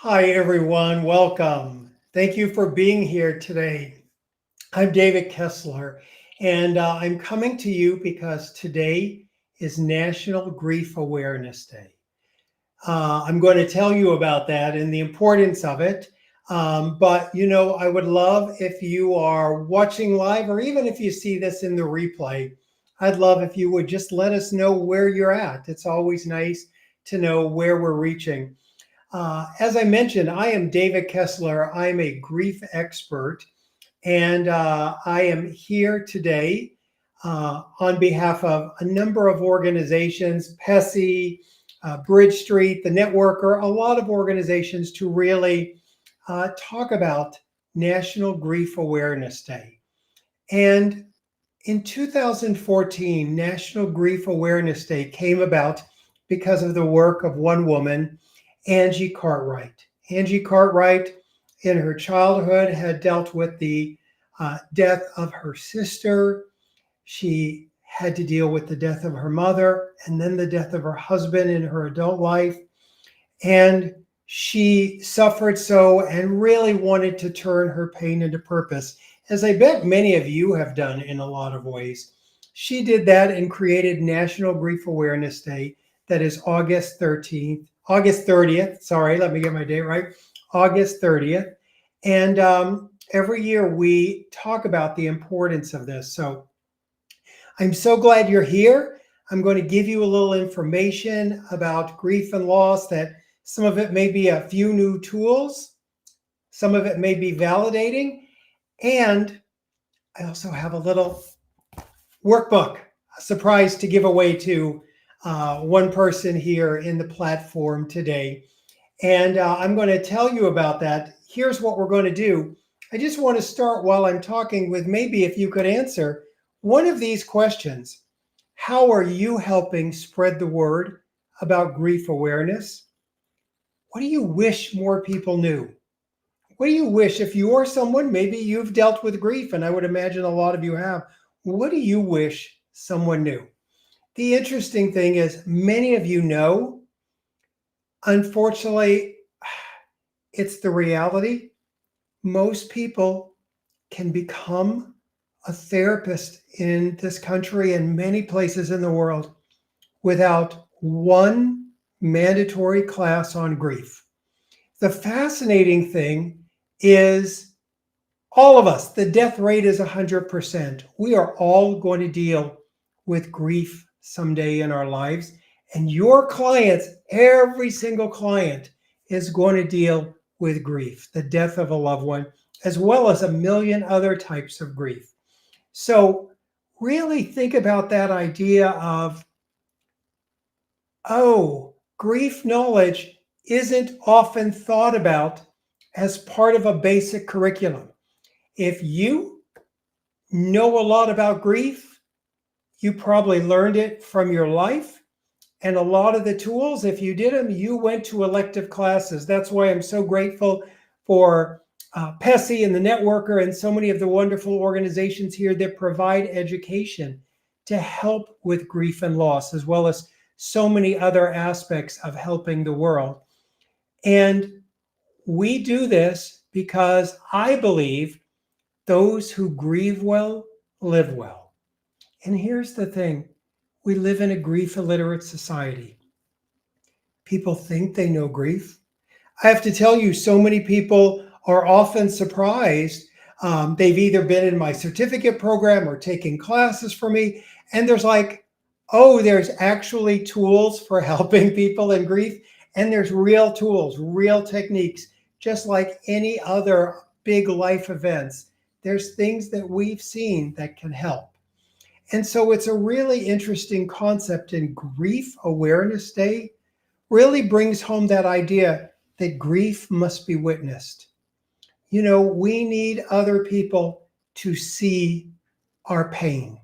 Hi, everyone. Welcome. Thank you for being here today. I'm David Kessler, and I'm coming to you because today is National Grief Awareness Day. I'm going to tell you about that and the importance of it. But I would love if you are watching live, or even if you see this in the replay, I'd love if you would just let us know where you're at. It's always nice to know where we're reaching. As I mentioned, I am David Kessler. I'm a grief expert, and I am here today on behalf of a number of organizations, PESI, Bridge Street, The Networker, a lot of organizations to really talk about National Grief Awareness Day. And in 2014, National Grief Awareness Day came about because of the work of one woman, Angie Cartwright. Angie Cartwright, in her childhood, had dealt with the death of her sister. She had to deal with the death of her mother and then the death of her husband in her adult life. And she suffered so and really wanted to turn her pain into purpose, as I bet many of you have done in a lot of ways. She did that and created National Grief Awareness Day, that is August 30th. Sorry, let me get my date right. August 30th. And every year we talk about the importance of this. So I'm so glad you're here. I'm going to give you a little information about grief and loss, that some of it may be a few new tools, some of it may be validating, and I also have a little workbook, a surprise to give away to one person here in the platform today. And I'm going to tell you about that. Here's what we're going to do. I just want to start while I'm talking with, maybe if you could answer one of these questions. How are you helping spread the word about grief awareness? What do you wish more people knew? What do you wish, if you're someone, maybe you've dealt with grief, and I would imagine a lot of you have, what do you wish someone knew? The interesting thing is, many of you know. Unfortunately, it's the reality. Most people can become a therapist in this country and many places in the world without one mandatory class on grief. The fascinating thing is, all of us, the death rate is 100%. We are all going to deal with grief someday in our lives. And your clients, every single client, is going to deal with grief, the death of a loved one, as well as a million other types of grief. So really think about that idea of, grief knowledge isn't often thought about as part of a basic curriculum. If you know a lot about grief, you probably learned it from your life. And a lot of the tools, if you did them, you went to elective classes. That's why I'm so grateful for PESI and the Networker and so many of the wonderful organizations here that provide education to help with grief and loss, as well as so many other aspects of helping the world. And we do this because I believe those who grieve well live well. And here's the thing. We live in a grief illiterate society. People think they know grief. I have to tell you, so many people are often surprised. They've either been in my certificate program or taking classes for me, and there's like, there's actually tools for helping people in grief, and there's real tools, real techniques, just like any other big life events. There's things that we've seen that can help. And so it's a really interesting concept, and Grief Awareness Day really brings home that idea that grief must be witnessed. We need other people to see our pain.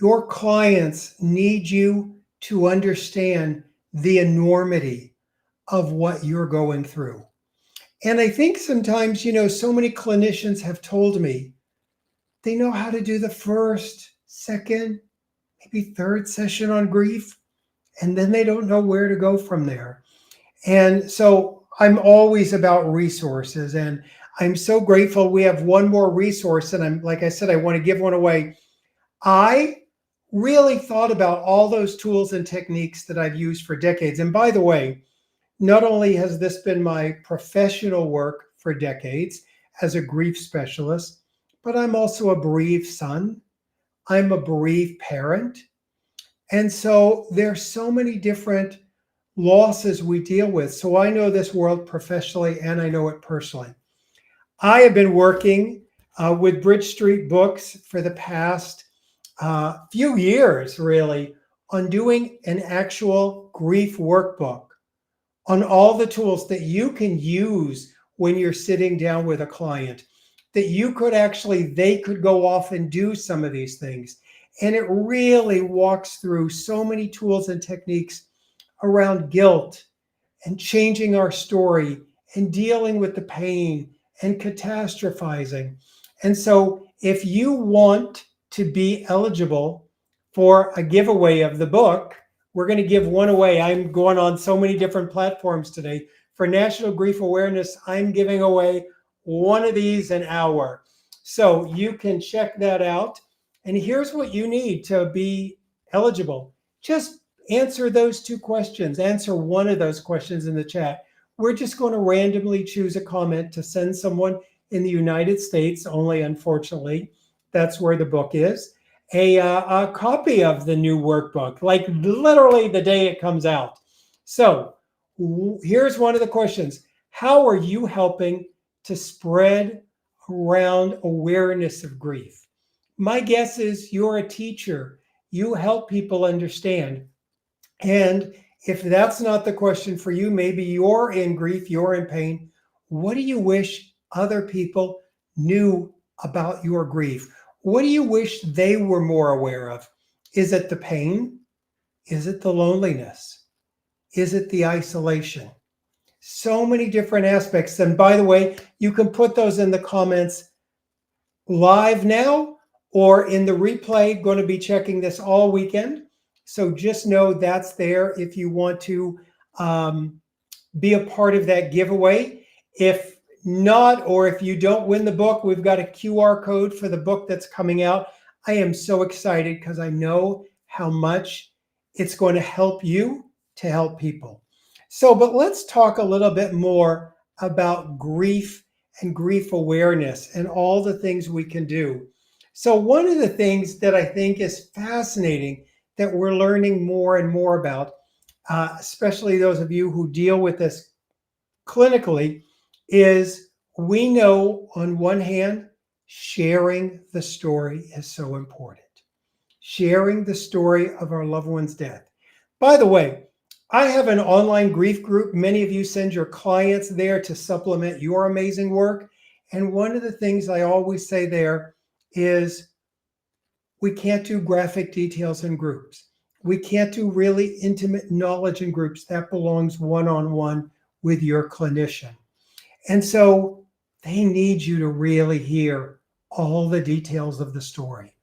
Your clients need you to understand the enormity of what you're going through. And I think sometimes, so many clinicians have told me they know how to do the first, second, maybe third session on grief, and then they don't know where to go from there. And so I'm always about resources, and I'm so grateful we have one more resource. And like I said, I want to give one away. I really thought about all those tools and techniques that I've used for decades. And by the way, not only has this been my professional work for decades as a grief specialist, but I'm also a bereaved son. I'm a bereaved parent. And so there's so many different losses we deal with. So I know this world professionally and I know it personally. I have been working with Bridge Street Books for the past few years, really, on doing an actual grief workbook on all the tools that you can use when you're sitting down with a client, that you could actually, they could go off and do some of these things. And it really walks through so many tools and techniques around guilt and changing our story and dealing with the pain and catastrophizing. And so if you want to be eligible for a giveaway of the book, we're going to give one away. I'm going on so many different platforms today. For National Grief Awareness, I'm giving away one of these an hour. So you can check that out. And here's what you need to be eligible. Just answer those two questions. Answer one of those questions in the chat. We're just going to randomly choose a comment to send someone in the United States only, unfortunately. That's where the book is. A copy of the new workbook, like literally the day it comes out. So here's one of the questions. How are you helping to spread around awareness of grief? My guess is you're a teacher. You help people understand. And if that's not the question for you, maybe you're in grief, you're in pain. What do you wish other people knew about your grief? What do you wish they were more aware of? Is it the pain? Is it the loneliness? Is it the isolation? So many different aspects. And by the way, you can put those in the comments live now or in the replay. Going to be checking this all weekend. So just know that's there if you want to be a part of that giveaway. If not, or if you don't win the book, we've got a QR code for the book that's coming out. I am so excited because I know how much it's going to help you to help people. So, but let's talk a little bit more about grief and grief awareness and all the things we can do. So one of the things that I think is fascinating that we're learning more and more about, especially those of you who deal with this clinically, is we know on one hand, sharing the story is so important. Sharing the story of our loved one's death. By the way, I have an online grief group. Many of you send your clients there to supplement your amazing work. And one of the things I always say there is we can't do graphic details in groups. We can't do really intimate knowledge in groups. That belongs one-on-one with your clinician. And so they need you to really hear all the details of the story.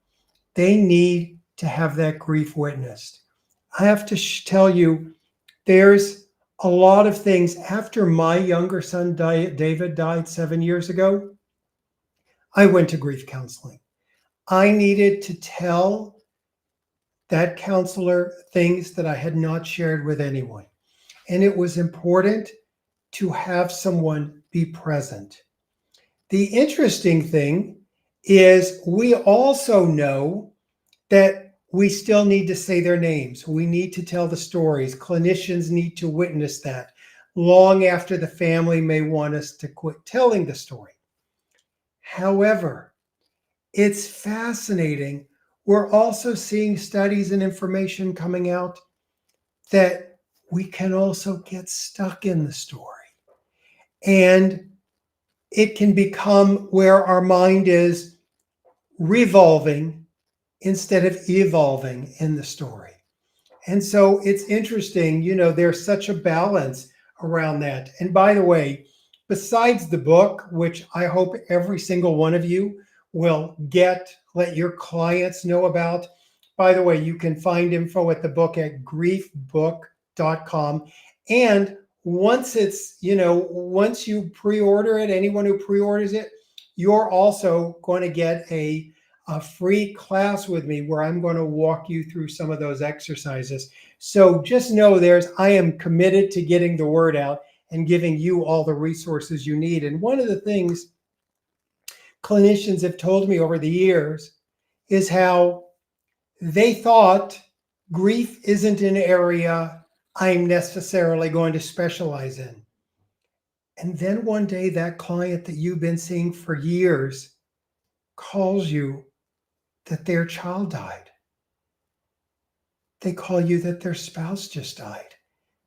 They need to have that grief witnessed. I have to tell you, there's a lot of things. After my younger son, David, died 7 years ago, I went to grief counseling. I needed to tell that counselor things that I had not shared with anyone. And it was important to have someone be present. The interesting thing is we also know that we still need to say their names. We need to tell the stories. Clinicians need to witness that long after the family may want us to quit telling the story. However, it's fascinating. We're also seeing studies and information coming out that we can also get stuck in the story. And it can become where our mind is revolving instead of evolving in the story. And so it's interesting, there's such a balance around that. And by the way, besides the book, which I hope every single one of you will let your clients know about. By the way, you can find info at the book at griefbook.com. And once once you pre-order it, anyone who pre-orders it, you're also going to get a free class with me where I'm going to walk you through some of those exercises. So just know I am committed to getting the word out and giving you all the resources you need. And one of the things clinicians have told me over the years is how they thought grief isn't an area I'm necessarily going to specialize in. And then one day, that client that you've been seeing for years calls you that their child died. They call you that their spouse just died,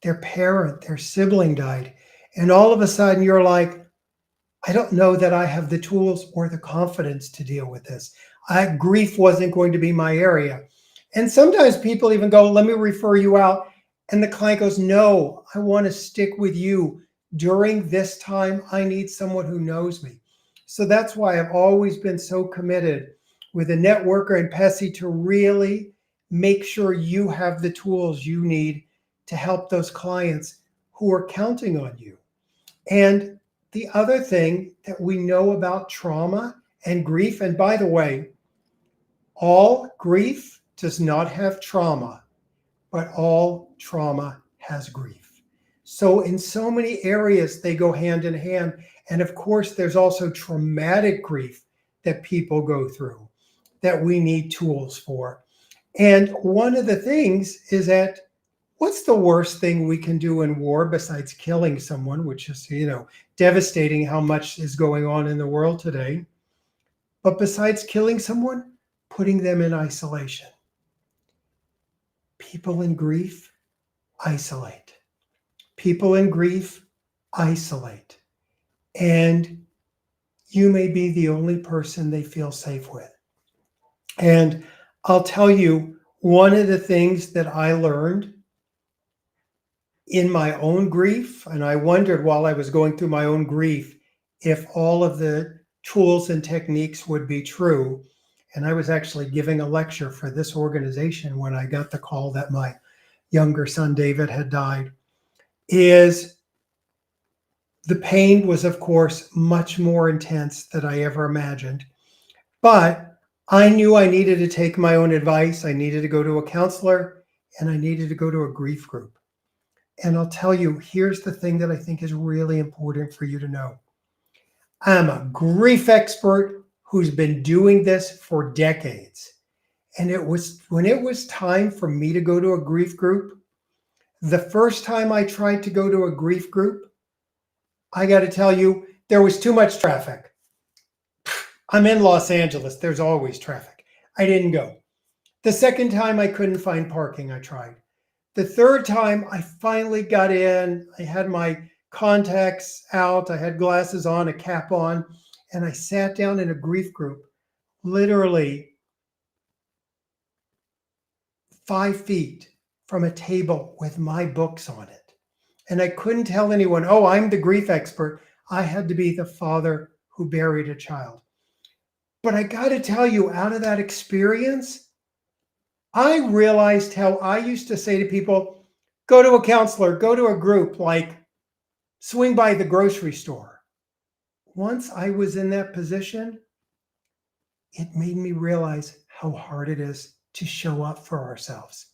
their parent, their sibling died. And all of a sudden, you're like, I don't know that I have the tools or the confidence to deal with this. Grief wasn't going to be my area. And sometimes people even go, let me refer you out. And the client goes, no, I want to stick with you. During this time, I need someone who knows me. So that's why I've always been so committed with a networker and PESI to really make sure you have the tools you need to help those clients who are counting on you. And the other thing that we know about trauma and grief, and by the way, all grief does not have trauma, but all trauma has grief. So in so many areas, they go hand in hand. And of course, there's also traumatic grief that people go through that we need tools for. And one of the things is that what's the worst thing we can do in war besides killing someone, which is, devastating how much is going on in the world today. But besides killing someone, putting them in isolation. People in grief isolate. People in grief isolate. And you may be the only person they feel safe with. And I'll tell you, one of the things that I learned in my own grief, and I wondered while I was going through my own grief, if all of the tools and techniques would be true. And I was actually giving a lecture for this organization when I got the call that my younger son, David, had died, is the pain was, of course, much more intense than I ever imagined. But I knew I needed to take my own advice. I needed to go to a counselor, and I needed to go to a grief group. And I'll tell you, here's the thing that I think is really important for you to know. I'm a grief expert who's been doing this for decades. And when it was time for me to go to a grief group, the first time I tried to go to a grief group, I got to tell you, there was too much traffic. I'm in Los Angeles. There's always traffic. I didn't go. The second time I couldn't find parking, I tried. The third time I finally got in, I had my contacts out, I had glasses on, a cap on, and I sat down in a grief group, literally 5 feet from a table with my books on it. And I couldn't tell anyone, oh, I'm the grief expert. I had to be the father who buried a child. But I got to tell you, out of that experience, I realized how I used to say to people, go to a counselor, go to a group, like swing by the grocery store. Once I was in that position, it made me realize how hard it is to show up for ourselves.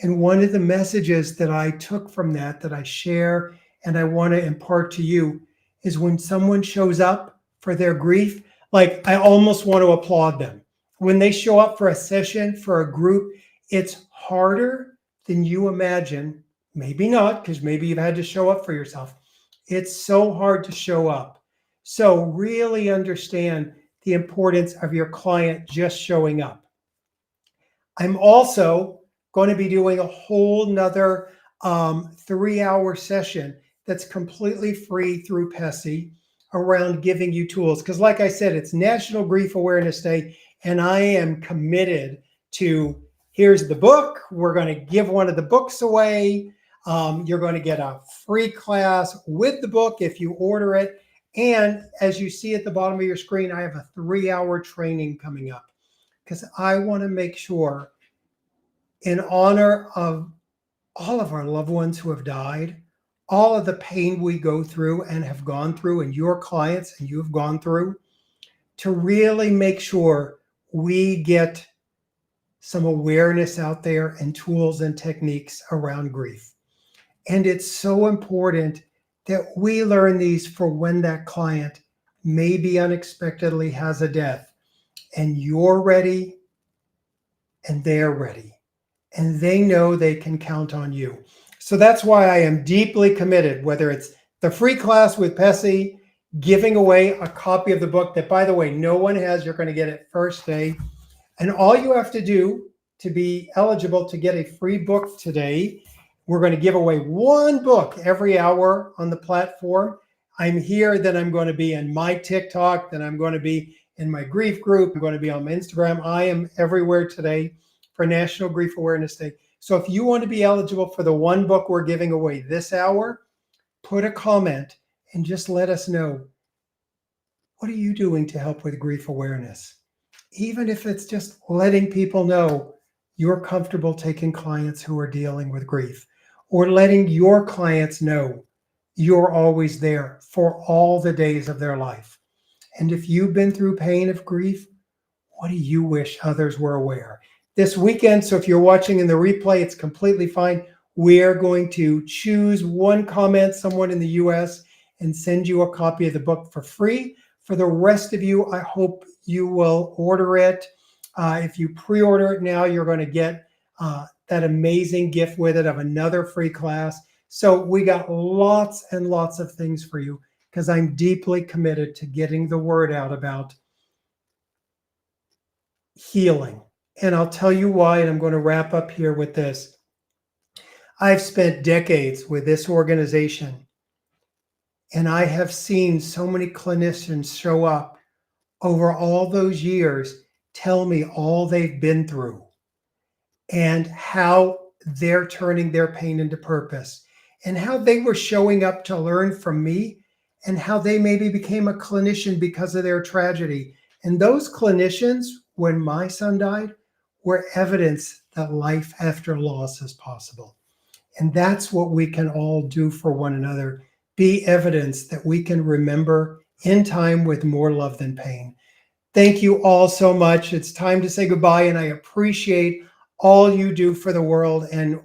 And one of the messages that I took from that I share and I want to impart to you is when someone shows up for their grief, like I almost want to applaud them. When they show up for a session, for a group, it's harder than you imagine. Maybe not, because maybe you've had to show up for yourself. It's so hard to show up. So really understand the importance of your client just showing up. I'm also going to be doing a whole nother 3-hour session that's completely free through PESI around giving you tools. Because like I said, it's National Grief Awareness Day, and I am committed to, here's the book. We're going to give one of the books away. You're going to get a free class with the book if you order it. And as you see at the bottom of your screen, I have a 3-hour training coming up because I want to make sure, in honor of all of our loved ones who have died, all of the pain we go through and have gone through, and your clients and you have gone through, to really make sure we get some awareness out there and tools and techniques around grief. And it's so important that we learn these for when that client maybe unexpectedly has a death and you're ready and they're ready and they know they can count on you. So that's why I am deeply committed, whether it's the free class with Pessy, giving away a copy of the book that, by the way, no one has. You're going to get it first day. And all you have to do to be eligible to get a free book today, we're going to give away one book every hour on the platform. I'm here, then I'm going to be in my TikTok, then I'm going to be in my grief group, I'm going to be on my Instagram. I am everywhere today for National Grief Awareness Day. So if you want to be eligible for the one book we're giving away this hour, put a comment and just let us know, what are you doing to help with grief awareness? Even if it's just letting people know you're comfortable taking clients who are dealing with grief, or letting your clients know you're always there for all the days of their life. And if you've been through pain of grief, what do you wish others were aware? This weekend, so if you're watching in the replay, it's completely fine. We're going to choose one comment, someone in the US, and send you a copy of the book for free. For the rest of you, I hope you will order it. If you pre-order it now, you're going to get that amazing gift with it of another free class. So we got lots and lots of things for you because I'm deeply committed to getting the word out about healing. And I'll tell you why, and I'm going to wrap up here with this. I've spent decades with this organization, and I have seen so many clinicians show up over all those years, tell me all they've been through and how they're turning their pain into purpose and how they were showing up to learn from me and how they maybe became a clinician because of their tragedy. And those clinicians, when my son died, were evidence that life after loss is possible. And that's what we can all do for one another, be evidence that we can remember in time with more love than pain. Thank you all so much. It's time to say goodbye, and I appreciate all you do for the world, and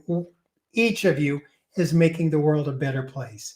each of you is making the world a better place.